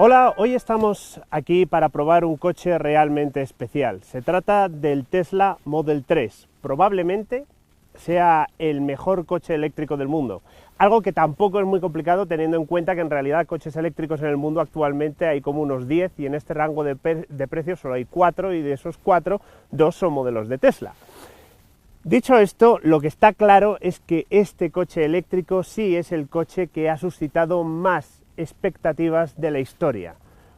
Hola, hoy estamos aquí para probar un coche realmente especial. Se trata del Tesla Model 3. Probablemente sea el mejor coche eléctrico del mundo. Algo que tampoco es muy complicado teniendo en cuenta que en realidad coches eléctricos en el mundo actualmente hay como unos 10 y en este rango de precios solo hay 4 y de esos 4, 2 son modelos de Tesla. Dicho esto, lo que está claro es que este coche eléctrico sí es el coche que ha suscitado más expectativas de la historia.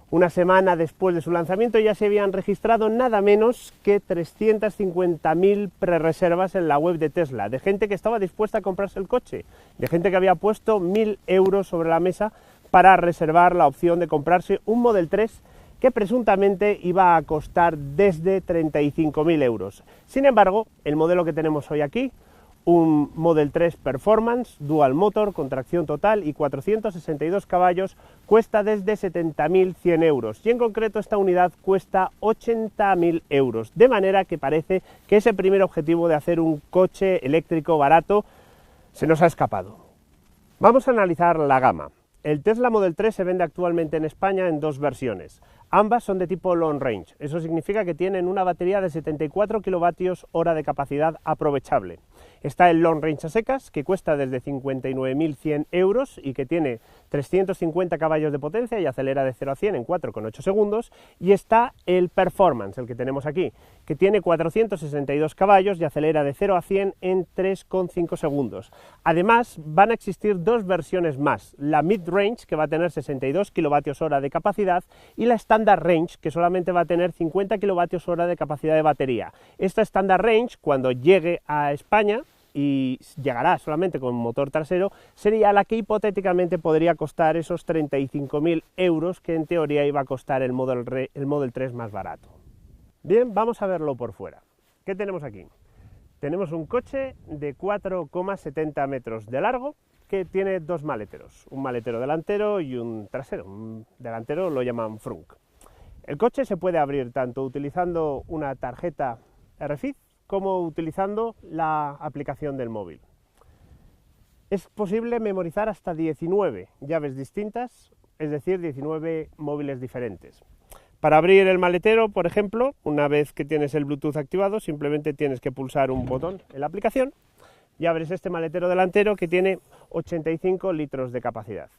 Una semana después de su lanzamiento ya se habían registrado nada menos que 350.000 prerreservas en la web de Tesla, de gente que estaba dispuesta a comprarse el coche, de gente que había puesto 1.000 euros sobre la mesa para reservar la opción de comprarse un Model 3 que presuntamente iba a costar desde 35.000 euros. Sin embargo, el modelo que tenemos hoy aquí, un Model 3 Performance, Dual Motor, con tracción total y 462 caballos, cuesta desde 70.100 euros y en concreto esta unidad cuesta 80.000 euros, de manera que parece que ese primer objetivo de hacer un coche eléctrico barato se nos ha escapado. Vamos a analizar la gama. El Tesla Model 3 se vende actualmente en España en dos versiones. Ambas son de tipo long range, eso significa que tienen una batería de 74 kWh de capacidad aprovechable. Está el long range a secas, que cuesta desde 59.100 euros y que tiene 350 caballos de potencia y acelera de 0 a 100 en 4,8 segundos. Y está el performance, el que tenemos aquí, que tiene 462 caballos y acelera de 0 a 100 en 3,5 segundos. Además, van a existir dos versiones más, la mid range, que va a tener 62 kWh de capacidad, y la standard range, que solamente va a tener 50 kWh de capacidad de batería. Esta standard range, cuando llegue a España, y llegará solamente con motor trasero, sería la que hipotéticamente podría costar esos 35.000 euros que en teoría iba a costar el Model 3 más barato. Bien, vamos a verlo por fuera. ¿Qué tenemos aquí? Tenemos un coche de 4,70 metros de largo que tiene dos maleteros, un maletero delantero y un trasero. Un delantero lo llaman frunk. El coche se puede abrir tanto utilizando una tarjeta RFID como utilizando la aplicación del móvil. Es posible memorizar hasta 19 llaves distintas, es decir, 19 móviles diferentes. Para abrir el maletero, por ejemplo, una vez que tienes el Bluetooth activado, simplemente tienes que pulsar un botón en la aplicación y abres este maletero delantero que tiene 85 litros de capacidad.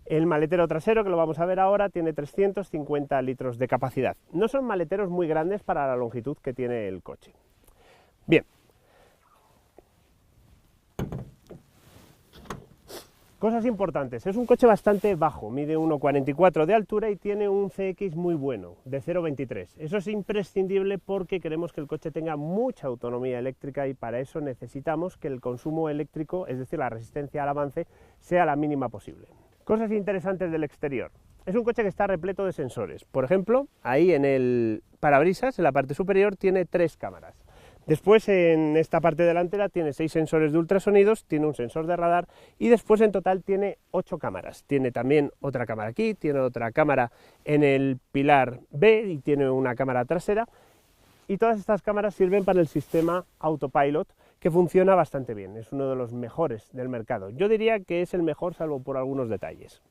El maletero trasero, que lo vamos a ver ahora, tiene 350 litros de capacidad. No son maleteros muy grandes para la longitud que tiene el coche. Bien, cosas importantes, es un coche bastante bajo, mide 1,44 de altura y tiene un CX muy bueno, de 0,23. Eso es imprescindible porque queremos que el coche tenga mucha autonomía eléctrica y para eso necesitamos que el consumo eléctrico, es decir, la resistencia al avance, sea la mínima posible. Cosas interesantes del exterior. Es un coche que está repleto de sensores. Por ejemplo, ahí en el parabrisas, en la parte superior, tiene 3 cámaras. Después en esta parte delantera tiene 6 sensores de ultrasonidos, tiene un sensor de radar y después en total tiene 8 cámaras. Tiene también otra cámara aquí, tiene otra cámara en el pilar B y tiene una cámara trasera. Y todas estas cámaras sirven para el sistema Autopilot, que funciona bastante bien, es uno de los mejores del mercado. Yo diría que es el mejor salvo por algunos detalles.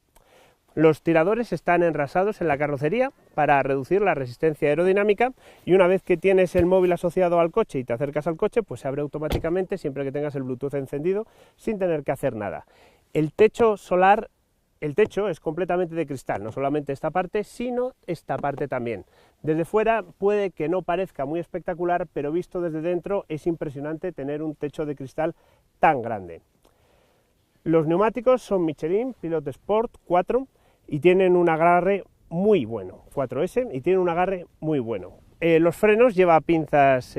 Los tiradores están enrasados en la carrocería para reducir la resistencia aerodinámica y una vez que tienes el móvil asociado al coche y te acercas al coche, pues se abre automáticamente siempre que tengas el Bluetooth encendido sin tener que hacer nada. El techo solar, el techo es completamente de cristal, no solamente esta parte, sino esta parte también. Desde fuera puede que no parezca muy espectacular, pero visto desde dentro es impresionante tener un techo de cristal tan grande. Los neumáticos son Michelin Pilot Sport 4, y tienen un agarre muy bueno, 4S, y tienen un agarre muy bueno. Los frenos lleva pinzas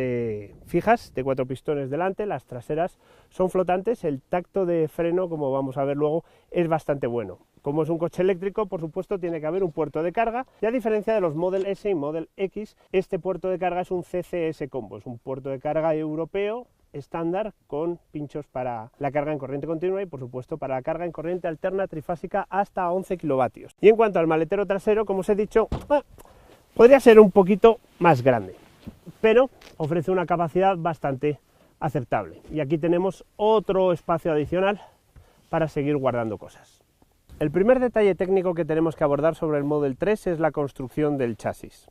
fijas de 4 pistones delante, las traseras son flotantes, el tacto de freno, como vamos a ver luego, es bastante bueno. Como es un coche eléctrico, por supuesto, tiene que haber un puerto de carga, y a diferencia de los Model S y Model X, este puerto de carga es un CCS Combo, es un puerto de carga europeo, estándar con pinchos para la carga en corriente continua y por supuesto para la carga en corriente alterna trifásica hasta 11 kilovatios. Y en cuanto al maletero trasero, como os he dicho, podría ser un poquito más grande, pero ofrece una capacidad bastante aceptable. Y aquí tenemos otro espacio adicional para seguir guardando cosas. El primer detalle técnico que tenemos que abordar sobre el Model 3 es la construcción del chasis.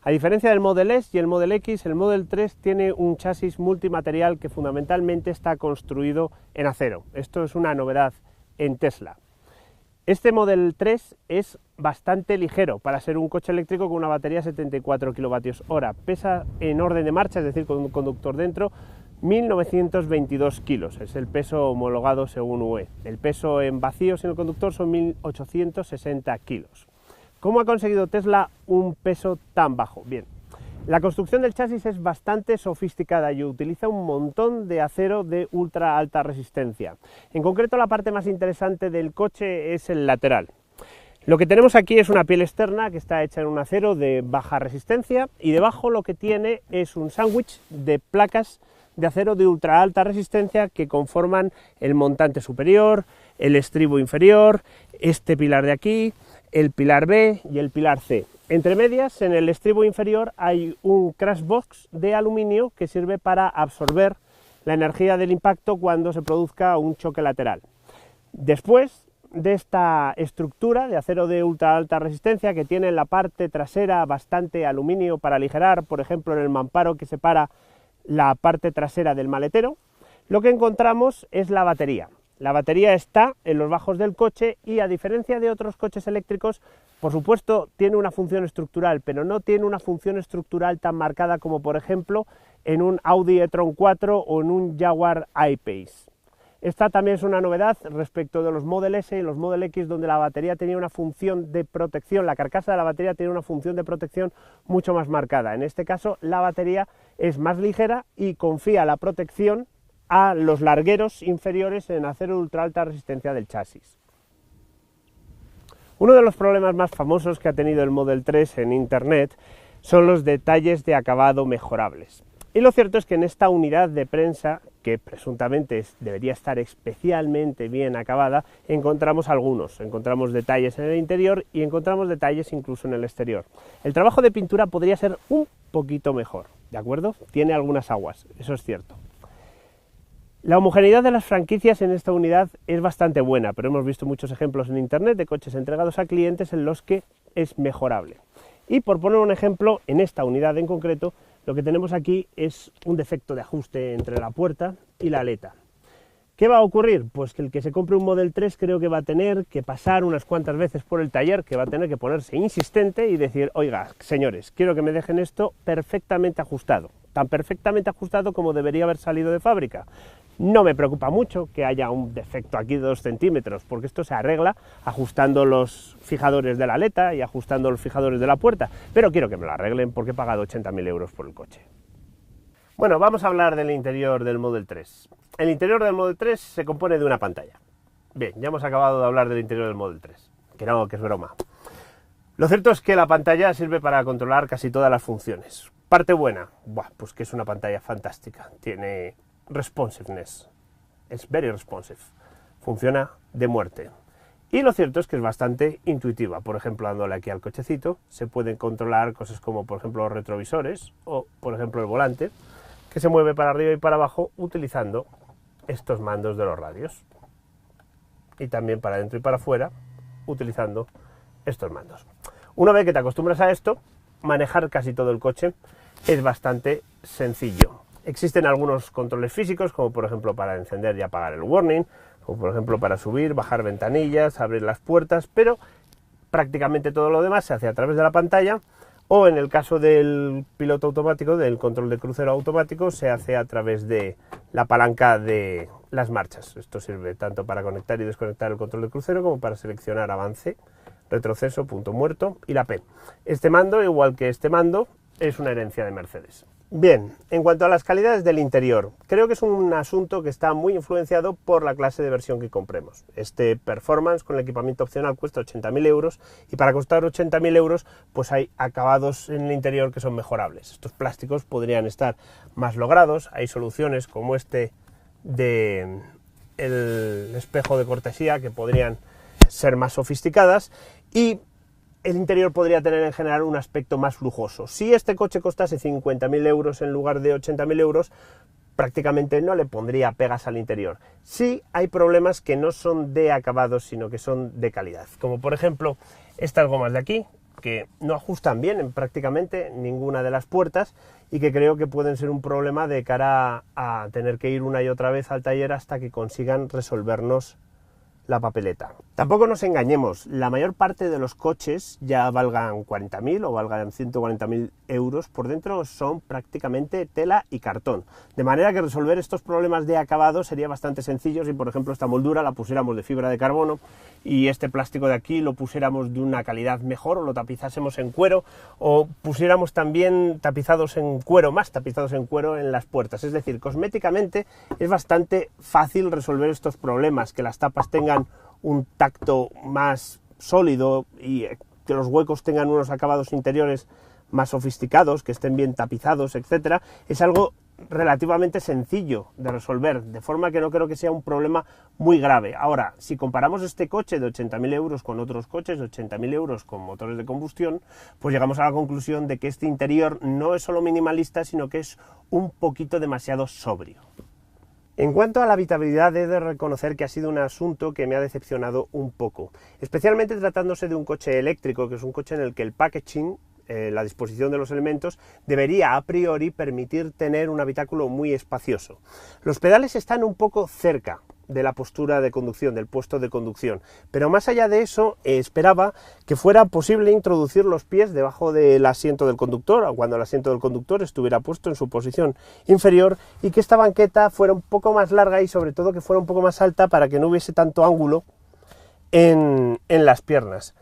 A diferencia del Model S y el Model X, el Model 3 tiene un chasis multimaterial que fundamentalmente está construido en acero. Esto es una novedad en Tesla. Este Model 3 es bastante ligero para ser un coche eléctrico con una batería de 74 kWh. Pesa en orden de marcha, es decir, con un conductor dentro, 1.922 kilos, es el peso homologado según UE. El peso en vacío sin el conductor son 1.860 kilos. ¿Cómo ha conseguido Tesla un peso tan bajo? Bien, la construcción del chasis es bastante sofisticada y utiliza un montón de acero de ultra alta resistencia. En concreto, la parte más interesante del coche es el lateral. Lo que tenemos aquí es una piel externa que está hecha en un acero de baja resistencia y debajo lo que tiene es un sándwich de placas de acero de ultra alta resistencia que conforman el montante superior, el estribo inferior, este pilar de aquí, el pilar B y el pilar C. Entre medias, en el estribo inferior hay un crash box de aluminio que sirve para absorber la energía del impacto cuando se produzca un choque lateral. Después de esta estructura de acero de ultra alta resistencia que tiene en la parte trasera bastante aluminio para aligerar, por ejemplo en el mamparo que separa la parte trasera del maletero, lo que encontramos es la batería. La batería está en los bajos del coche y, a diferencia de otros coches eléctricos, por supuesto tiene una función estructural, pero no tiene una función estructural tan marcada como, por ejemplo, en un Audi e-tron 4 o en un Jaguar I-Pace. Esta también es una novedad respecto de los Model S y los Model X, donde la batería tenía una función de protección, la carcasa de la batería tiene una función de protección mucho más marcada. En este caso, la batería es más ligera y confía la protección a los largueros inferiores en acero de ultra alta resistencia del chasis. Uno de los problemas más famosos que ha tenido el Model 3 en Internet son los detalles de acabado mejorables. Y lo cierto es que en esta unidad de prensa, que presuntamente debería estar especialmente bien acabada, encontramos algunos. Encontramos detalles en el interior y encontramos detalles incluso en el exterior. El trabajo de pintura podría ser un poquito mejor, ¿de acuerdo? Tiene algunas aguas, eso es cierto. La homogeneidad de las franquicias en esta unidad es bastante buena, pero hemos visto muchos ejemplos en Internet de coches entregados a clientes en los que es mejorable. Y por poner un ejemplo, en esta unidad en concreto, lo que tenemos aquí es un defecto de ajuste entre la puerta y la aleta. ¿Qué va a ocurrir? Pues que el que se compre un Model 3 creo que va a tener que pasar unas cuantas veces por el taller, que va a tener que ponerse insistente y decir, oiga, señores, quiero que me dejen esto perfectamente ajustado, tan perfectamente ajustado como debería haber salido de fábrica. No me preocupa mucho que haya un defecto aquí de 2 centímetros, porque esto se arregla ajustando los fijadores de la aleta y ajustando los fijadores de la puerta, pero quiero que me lo arreglen porque he pagado 80.000 euros por el coche. Bueno, vamos a hablar del interior del Model 3. El interior del Model 3 se compone de una pantalla. Bien, ya hemos acabado de hablar del interior del Model 3, que no, que es broma. Lo cierto es que la pantalla sirve para controlar casi todas las funciones. Parte buena, pues que es una pantalla fantástica, tiene responsiveness, es very responsive, funciona de muerte. Y lo cierto es que es bastante intuitiva. Por ejemplo, dándole aquí al cochecito, se pueden controlar cosas como, por ejemplo, los retrovisores o, por ejemplo, el volante, que se mueve para arriba y para abajo utilizando estos mandos de los radios. Y también para adentro y para afuera, utilizando estos mandos. Una vez que te acostumbras a esto, manejar casi todo el coche es bastante sencillo. Existen algunos controles físicos, como por ejemplo para encender y apagar el warning, como por ejemplo para subir, bajar ventanillas, abrir las puertas, pero prácticamente todo lo demás se hace a través de la pantalla, o en el caso del piloto automático, del control de crucero automático, se hace a través de la palanca de las marchas. Esto sirve tanto para conectar y desconectar el control de crucero como para seleccionar avance, retroceso, punto muerto y la P. Este mando, igual que este mando, es una herencia de Mercedes. Bien, en cuanto a las calidades del interior, creo que es un asunto que está muy influenciado por la clase de versión que compremos. Este Performance con el equipamiento opcional cuesta 80.000 euros y para costar 80.000 euros pues hay acabados en el interior que son mejorables. Estos plásticos podrían estar más logrados, hay soluciones como este de el espejo de cortesía que podrían ser más sofisticadas y el interior podría tener en general un aspecto más lujoso. Si este coche costase 50.000 euros en lugar de 80.000 euros, prácticamente no le pondría pegas al interior. Sí hay problemas que no son de acabados, sino que son de calidad, como por ejemplo estas gomas de aquí, que no ajustan bien en prácticamente ninguna de las puertas y que creo que pueden ser un problema de cara a tener que ir una y otra vez al taller hasta que consigan resolvernos la papeleta. Tampoco nos engañemos, la mayor parte de los coches, ya valgan 40.000 o valgan 140.000 euros, por dentro son prácticamente tela y cartón. De manera que resolver estos problemas de acabado sería bastante sencillo si, por ejemplo, esta moldura la pusiéramos de fibra de carbono y este plástico de aquí lo pusiéramos de una calidad mejor, o lo tapizásemos en cuero, o pusiéramos también tapizados en cuero, más tapizados en cuero en las puertas. Es decir, cosméticamente es bastante fácil resolver estos problemas, que las tapas tengan un tacto más sólido y que los huecos tengan unos acabados interiores más sofisticados, que estén bien tapizados, etcétera. Es algo relativamente sencillo de resolver, de forma que no creo que sea un problema muy grave. Ahora, si comparamos este coche de 80.000 euros con otros coches de 80.000 euros con motores de combustión, pues llegamos a la conclusión de que este interior no es solo minimalista, sino que es un poquito demasiado sobrio. En cuanto a la habitabilidad, he de reconocer que ha sido un asunto que me ha decepcionado un poco, especialmente tratándose de un coche eléctrico, que es un coche en el que el packaging, la disposición de los elementos, debería a priori permitir tener un habitáculo muy espacioso. Los pedales están un poco cerca de la postura de conducción, del puesto de conducción, pero más allá de eso esperaba que fuera posible introducir los pies debajo del asiento del conductor, o cuando el asiento del conductor estuviera puesto en su posición inferior, y que esta banqueta fuera un poco más larga y sobre todo que fuera un poco más alta para que no hubiese tanto ángulo en las piernas.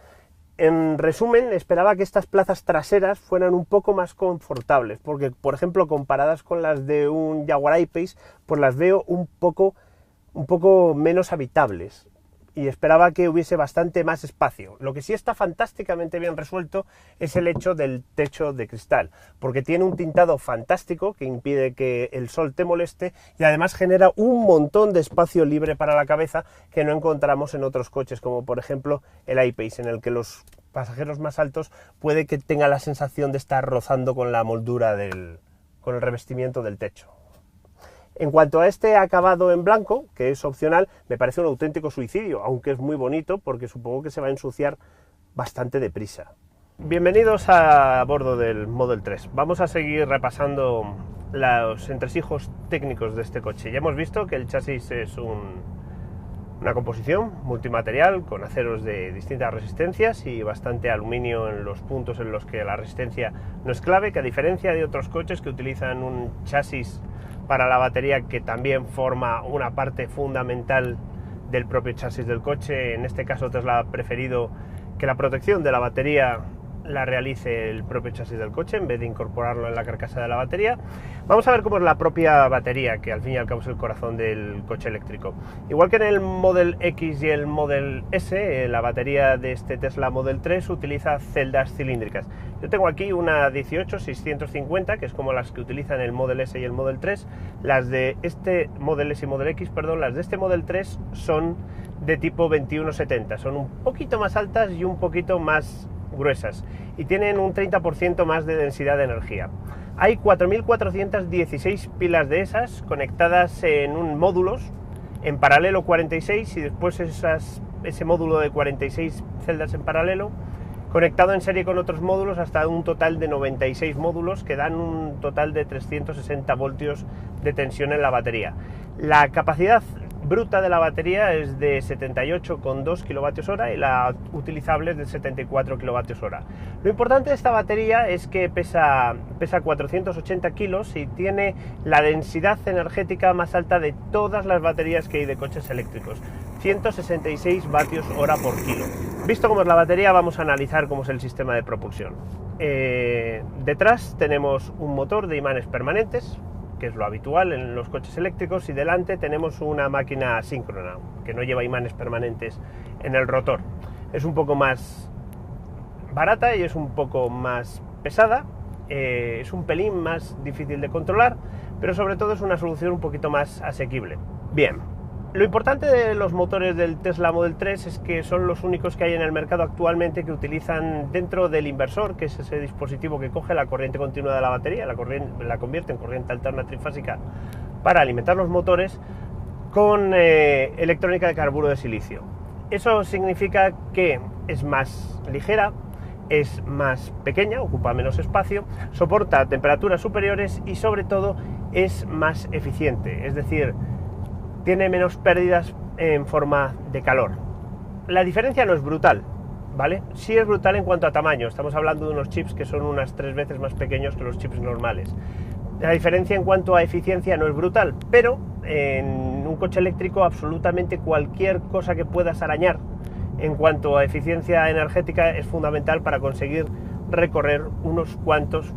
En resumen, esperaba que estas plazas traseras fueran un poco más confortables, porque, por ejemplo, comparadas con las de un Jaguar I-Pace, pues las veo un poco menos habitables, y esperaba que hubiese bastante más espacio. Lo que sí está fantásticamente bien resuelto es el hecho del techo de cristal, porque tiene un tintado fantástico que impide que el sol te moleste y además genera un montón de espacio libre para la cabeza que no encontramos en otros coches, como por ejemplo el I-Pace, en el que los pasajeros más altos puede que tengan la sensación de estar rozando con la moldura con el revestimiento del techo. En cuanto a este acabado en blanco, que es opcional, me parece un auténtico suicidio, aunque es muy bonito porque supongo que se va a ensuciar bastante deprisa. Bienvenidos a bordo del Model 3. Vamos a seguir repasando los entresijos técnicos de este coche. Ya hemos visto que el chasis es una composición multimaterial con aceros de distintas resistencias y bastante aluminio en los puntos en los que la resistencia no es clave, que a diferencia de otros coches que utilizan un chasis para la batería que también forma una parte fundamental del propio chasis del coche. En este caso Tesla ha preferido que la protección de la batería la realice el propio chasis del coche en vez de incorporarlo en la carcasa de la batería. Vamos a ver cómo es la propia batería, que al fin y al cabo es el corazón del coche eléctrico. Igual que en el Model X y el Model S, la batería de este Tesla Model 3 utiliza celdas cilíndricas. Yo tengo aquí una 18650, que es como las que utilizan el Model S y el Model 3. Las de este Model S y Model X, perdón, las de este Model 3 son de tipo 2170, son un poquito más altas y un poquito más gruesas y tienen un 30% más de densidad de energía. Hay 4.416 pilas de esas conectadas en módulos, en paralelo 46 y después ese módulo de 46 celdas en paralelo conectado en serie con otros módulos hasta un total de 96 módulos que dan un total de 360 voltios de tensión en la batería. La capacidad bruta de la batería es de 78,2 kWh y la utilizable es de 74 kWh. Lo importante de esta batería es que pesa 480 kilos y tiene la densidad energética más alta de todas las baterías que hay de coches eléctricos, 166 vatios hora por kilo. Visto cómo es la batería, vamos a analizar cómo es el sistema de propulsión. Detrás tenemos un motor de imanes permanentes, que es lo habitual en los coches eléctricos, y delante tenemos una máquina asíncrona que no lleva imanes permanentes en el rotor. Es un poco más barata y es un poco más pesada, es un pelín más difícil de controlar, pero sobre todo es una solución un poquito más asequible. Bien, lo importante de los motores del Tesla Model 3 es que son los únicos que hay en el mercado actualmente que utilizan dentro del inversor, que es ese dispositivo que coge la corriente continua de la batería, la convierte en corriente alterna trifásica para alimentar los motores con electrónica de carburo de silicio. Eso significa que es más ligera, es más pequeña, ocupa menos espacio, soporta temperaturas superiores y sobre todo es más eficiente, es decir, tiene menos pérdidas en forma de calor. La diferencia no es brutal, ¿vale? Sí es brutal en cuanto a tamaño, estamos hablando de unos chips que son unas 3 veces más pequeños que los chips normales. La diferencia en cuanto a eficiencia no es brutal, pero en un coche eléctrico absolutamente cualquier cosa que puedas arañar en cuanto a eficiencia energética es fundamental para conseguir recorrer unos cuantos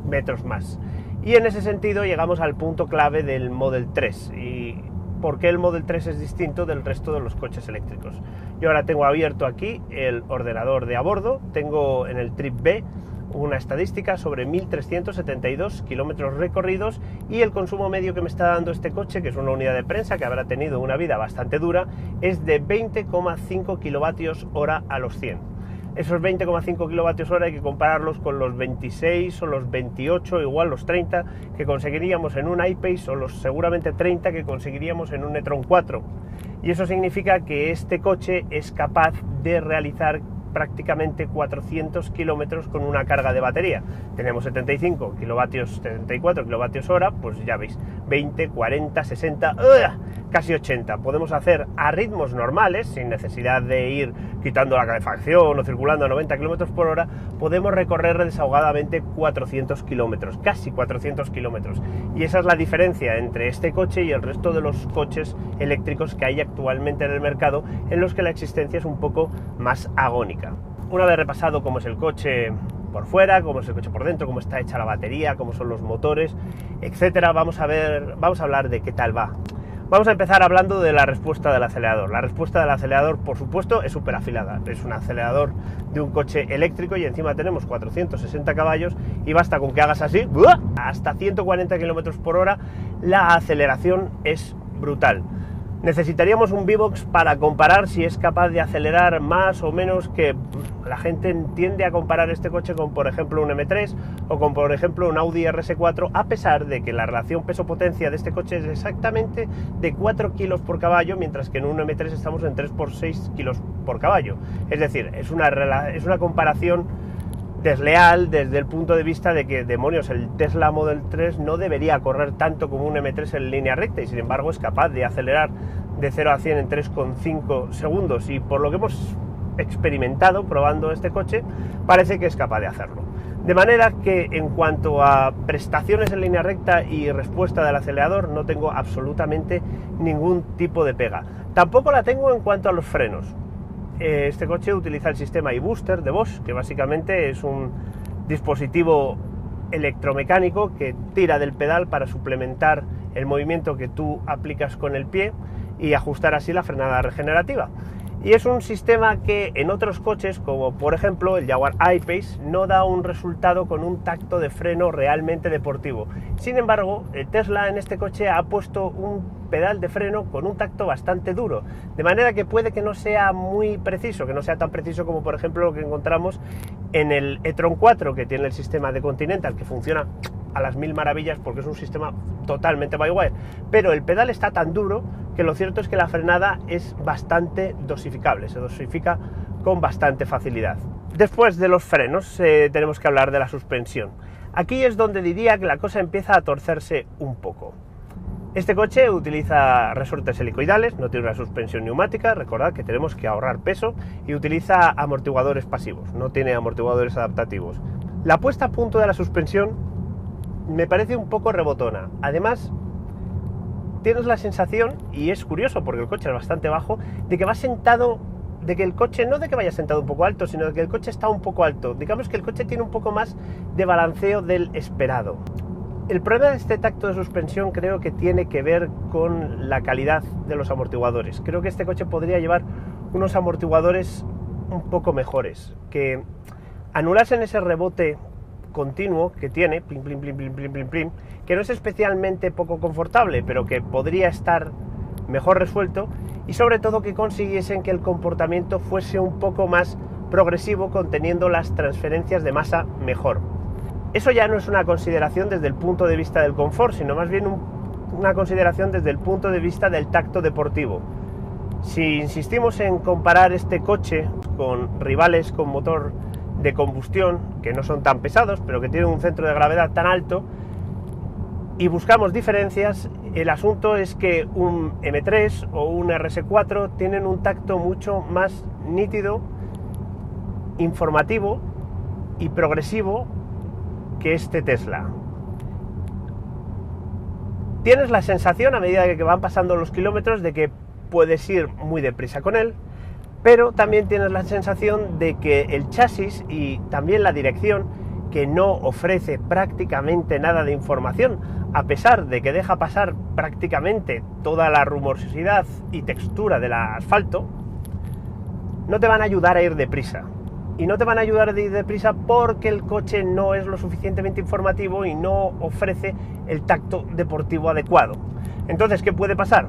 metros más. Y en ese sentido llegamos al punto clave del Model 3 y por qué el Model 3 es distinto del resto de los coches eléctricos. Yo ahora tengo abierto aquí el ordenador de a bordo, tengo en el Trip B una estadística sobre 1.372 kilómetros recorridos y el consumo medio que me está dando este coche, que es una unidad de prensa que habrá tenido una vida bastante dura, es de 20,5 kilovatios hora a los 100. Esos 20,5 kilovatios hora hay que compararlos con los 26 o los 28, igual los 30 que conseguiríamos en un I-Pace o los seguramente 30 que conseguiríamos en un e-tron 4. Y eso significa que este coche es capaz de realizar prácticamente 400 kilómetros con una carga de batería. Tenemos 75 kilovatios, 74 kilovatios hora, pues ya veis, 20, 40, 60, casi 80. Podemos hacer a ritmos normales, sin necesidad de ir quitando la calefacción o circulando a 90 kilómetros por hora, podemos recorrer desahogadamente 400 kilómetros, casi 400 kilómetros. Y esa es la diferencia entre este coche y el resto de los coches eléctricos que hay actualmente en el mercado, en los que la existencia es un poco más agónica. Una vez repasado cómo es el coche por fuera, cómo es el coche por dentro, cómo está hecha la batería, cómo son los motores, etcétera, vamos a hablar de qué tal va. Vamos a empezar hablando de la respuesta del acelerador. La respuesta del acelerador, por supuesto, es súper afilada. Es un acelerador de un coche eléctrico y encima tenemos 460 caballos y basta con que hagas así, hasta 140 km por hora, la aceleración es brutal. Necesitaríamos un V-Box para comparar si es capaz de acelerar más o menos, que la gente tiende a comparar este coche con, por ejemplo, un M3 o con, por ejemplo, un Audi RS4, a pesar de que la relación peso-potencia de este coche es exactamente de 4 kilos por caballo, mientras que en un M3 estamos en 3 por 6 kilos por caballo. Es decir, es una comparación desleal desde el punto de vista de que, demonios, el Tesla Model 3 no debería correr tanto como un M3 en línea recta y sin embargo es capaz de acelerar de 0 a 100 en 3,5 segundos y por lo que hemos experimentado probando este coche parece que es capaz de hacerlo. De manera que en cuanto a prestaciones en línea recta y respuesta del acelerador no tengo absolutamente ningún tipo de pega. Tampoco la tengo en cuanto a los frenos. Este coche utiliza el sistema e-Booster de Bosch, que básicamente es un dispositivo electromecánico que tira del pedal para suplementar el movimiento que tú aplicas con el pie y ajustar así la frenada regenerativa. Y es un sistema que en otros coches, como por ejemplo el Jaguar I-Pace, no da un resultado con un tacto de freno realmente deportivo. Sin embargo, el Tesla en este coche ha puesto un pedal de freno con un tacto bastante duro, de manera que puede que no sea muy preciso, que no sea tan preciso como por ejemplo lo que encontramos en el e-tron 4, que tiene el sistema de Continental, que funciona a las mil maravillas porque es un sistema totalmente by-wire, pero el pedal está tan duro que lo cierto es que la frenada es bastante dosificable, se dosifica con bastante facilidad. Después de los frenos tenemos que hablar de la suspensión. Aquí es donde diría que la cosa empieza a torcerse un poco. Este coche utiliza resortes helicoidales, no tiene una suspensión neumática, recordad que tenemos que ahorrar peso, y utiliza amortiguadores pasivos, no tiene amortiguadores adaptativos. La puesta a punto de la suspensión me parece un poco rebotona. Además, tienes la sensación, y es curioso porque el coche es bastante bajo, de que va sentado, de que el coche, no de que vaya sentado un poco alto, sino de que el coche está un poco alto. Digamos que el coche tiene un poco más de balanceo del esperado. El problema de este tacto de suspensión creo que tiene que ver con la calidad de los amortiguadores. Creo que este coche podría llevar unos amortiguadores un poco mejores, que anulasen ese rebote continuo que tiene, plim, plim, plim, plim, plim, plim, plim, que no es especialmente poco confortable, pero que podría estar mejor resuelto, y sobre todo que consiguiesen que el comportamiento fuese un poco más progresivo, conteniendo las transferencias de masa mejor. Eso ya no es una consideración desde el punto de vista del confort, sino más bien una consideración desde el punto de vista del tacto deportivo. Si insistimos en comparar este coche con rivales con motor de combustión, que no son tan pesados, pero que tienen un centro de gravedad tan alto, y buscamos diferencias, el asunto es que un M3 o un RS4 tienen un tacto mucho más nítido, informativo y progresivo que este Tesla. Tienes la sensación, a medida que van pasando los kilómetros, de que puedes ir muy deprisa con él, pero también tienes la sensación de que el chasis y también la dirección, que no ofrece prácticamente nada de información, a pesar de que deja pasar prácticamente toda la rugosidad y textura del asfalto, no te van a ayudar a ir deprisa. Y no te van a ayudar a ir deprisa porque el coche no es lo suficientemente informativo y no ofrece el tacto deportivo adecuado. Entonces, ¿qué puede pasar?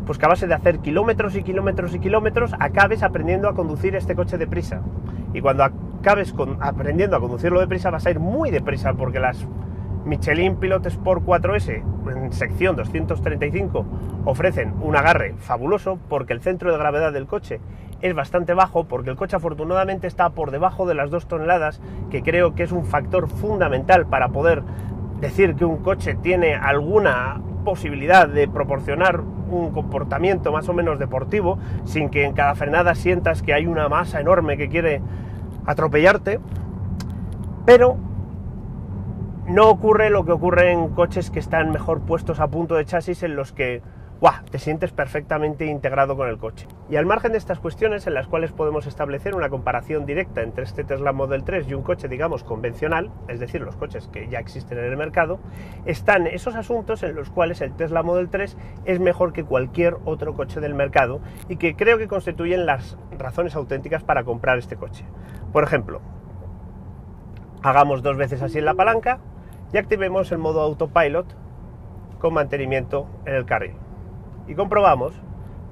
Pues que a base de hacer kilómetros y kilómetros y kilómetros acabes aprendiendo a conducir este coche deprisa. Y cuando acabes aprendiendo a conducirlo deprisa, vas a ir muy deprisa, porque las Michelin Pilot Sport 4S en sección 235 ofrecen un agarre fabuloso, porque el centro de gravedad del coche es bastante bajo, porque el coche afortunadamente está por debajo de las 2 toneladas, que creo que es un factor fundamental para poder decir que un coche tiene alguna posibilidad de proporcionar un comportamiento más o menos deportivo, sin que en cada frenada sientas que hay una masa enorme que quiere atropellarte. Pero no ocurre lo que ocurre en coches que están mejor puestos a punto de chasis, en los que te sientes perfectamente integrado con el coche. Y al margen de estas cuestiones, en las cuales podemos establecer una comparación directa entre este Tesla Model 3 y un coche, digamos, convencional, es decir, los coches que ya existen en el mercado, están esos asuntos en los cuales el Tesla Model 3 es mejor que cualquier otro coche del mercado, y que creo que constituyen las razones auténticas para comprar este coche. Por ejemplo, hagamos 2 veces así en la palanca y activemos el modo autopilot con mantenimiento en el carril. Y comprobamos,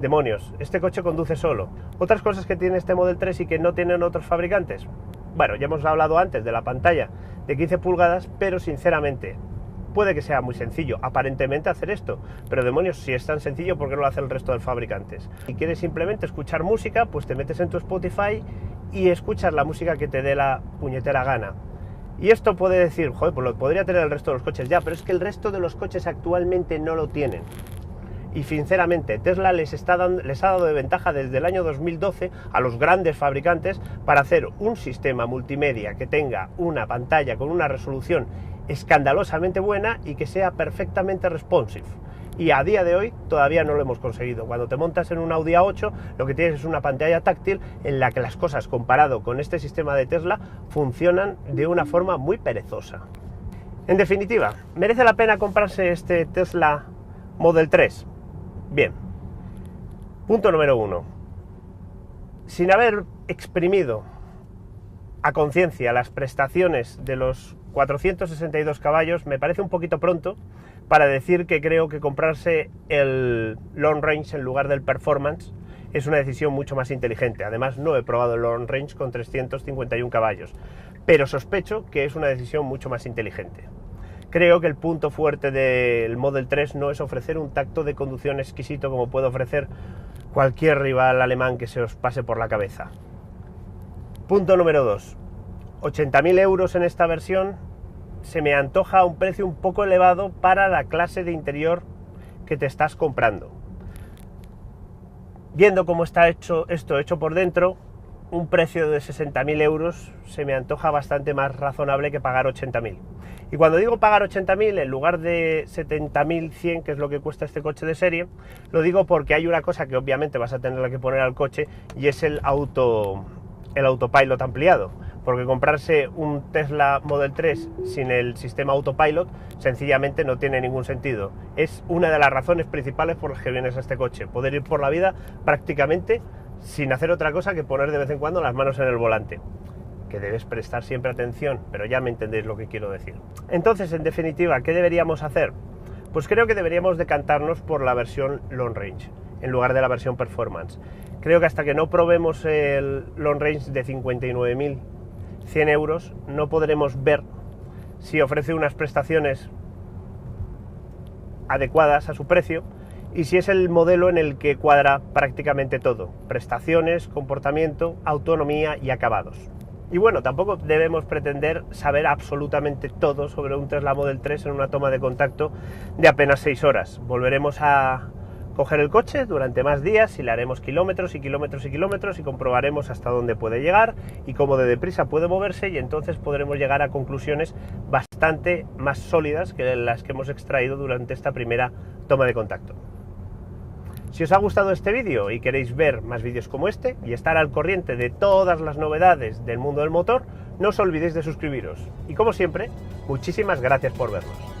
demonios, este coche conduce solo. Otras cosas que tiene este Model 3 y que no tienen otros fabricantes. Bueno, ya hemos hablado antes de la pantalla de 15 pulgadas, pero sinceramente, puede que sea muy sencillo aparentemente hacer esto, pero demonios, si es tan sencillo, ¿por qué no lo hace el resto de fabricantes? Si quieres simplemente escuchar música, pues te metes en tu Spotify y escuchas la música que te dé la puñetera gana. Y esto puede decir, joder, pues lo podría tener el resto de los coches ya, pero es que el resto de los coches actualmente no lo tienen. Y sinceramente, Tesla les ha dado de ventaja desde el año 2012 a los grandes fabricantes para hacer un sistema multimedia que tenga una pantalla con una resolución escandalosamente buena y que sea perfectamente responsive. Y a día de hoy todavía no lo hemos conseguido. Cuando te montas en un Audi A8, lo que tienes es una pantalla táctil en la que las cosas, comparado con este sistema de Tesla, funcionan de una forma muy perezosa. En definitiva, ¿merece la pena comprarse este Tesla Model 3? Bien, punto número 1. Sin haber exprimido a conciencia las prestaciones de los 462 caballos, me parece un poquito pronto para decir que creo que comprarse el Long Range en lugar del Performance es una decisión mucho más inteligente. Además, no he probado el Long Range con 351 caballos, pero sospecho que es una decisión mucho más inteligente. Creo que el punto fuerte del Model 3 no es ofrecer un tacto de conducción exquisito como puede ofrecer cualquier rival alemán que se os pase por la cabeza. Punto número 2. 80.000 euros en esta versión se me antoja un precio un poco elevado para la clase de interior que te estás comprando. Viendo cómo está hecho por dentro, un precio de 60.000 euros se me antoja bastante más razonable que pagar 80.000. Y cuando digo pagar 80.000 en lugar de 70.100, que es lo que cuesta este coche de serie, lo digo porque hay una cosa que obviamente vas a tener que poner al coche, y es el autopilot ampliado. Porque comprarse un Tesla Model 3 sin el sistema autopilot sencillamente no tiene ningún sentido. Es una de las razones principales por las que vienes a este coche, poder ir por la vida prácticamente sin hacer otra cosa que poner de vez en cuando las manos en el volante, que debes prestar siempre atención, pero ya me entendéis lo que quiero decir. Entonces, en definitiva, ¿qué deberíamos hacer? Pues creo que deberíamos decantarnos por la versión Long Range en lugar de la versión Performance. Creo que hasta que no probemos el Long Range de 59.100 euros no podremos ver si ofrece unas prestaciones adecuadas a su precio y si es el modelo en el que cuadra prácticamente todo: prestaciones, comportamiento, autonomía y acabados. Y bueno, tampoco debemos pretender saber absolutamente todo sobre un Tesla Model 3 en una toma de contacto de apenas 6 horas. Volveremos a coger el coche durante más días y le haremos kilómetros y kilómetros y kilómetros y comprobaremos hasta dónde puede llegar y cómo de deprisa puede moverse, y entonces podremos llegar a conclusiones bastante más sólidas que las que hemos extraído durante esta primera toma de contacto. Si os ha gustado este vídeo y queréis ver más vídeos como este y estar al corriente de todas las novedades del mundo del motor, no os olvidéis de suscribiros. Y como siempre, muchísimas gracias por vernos.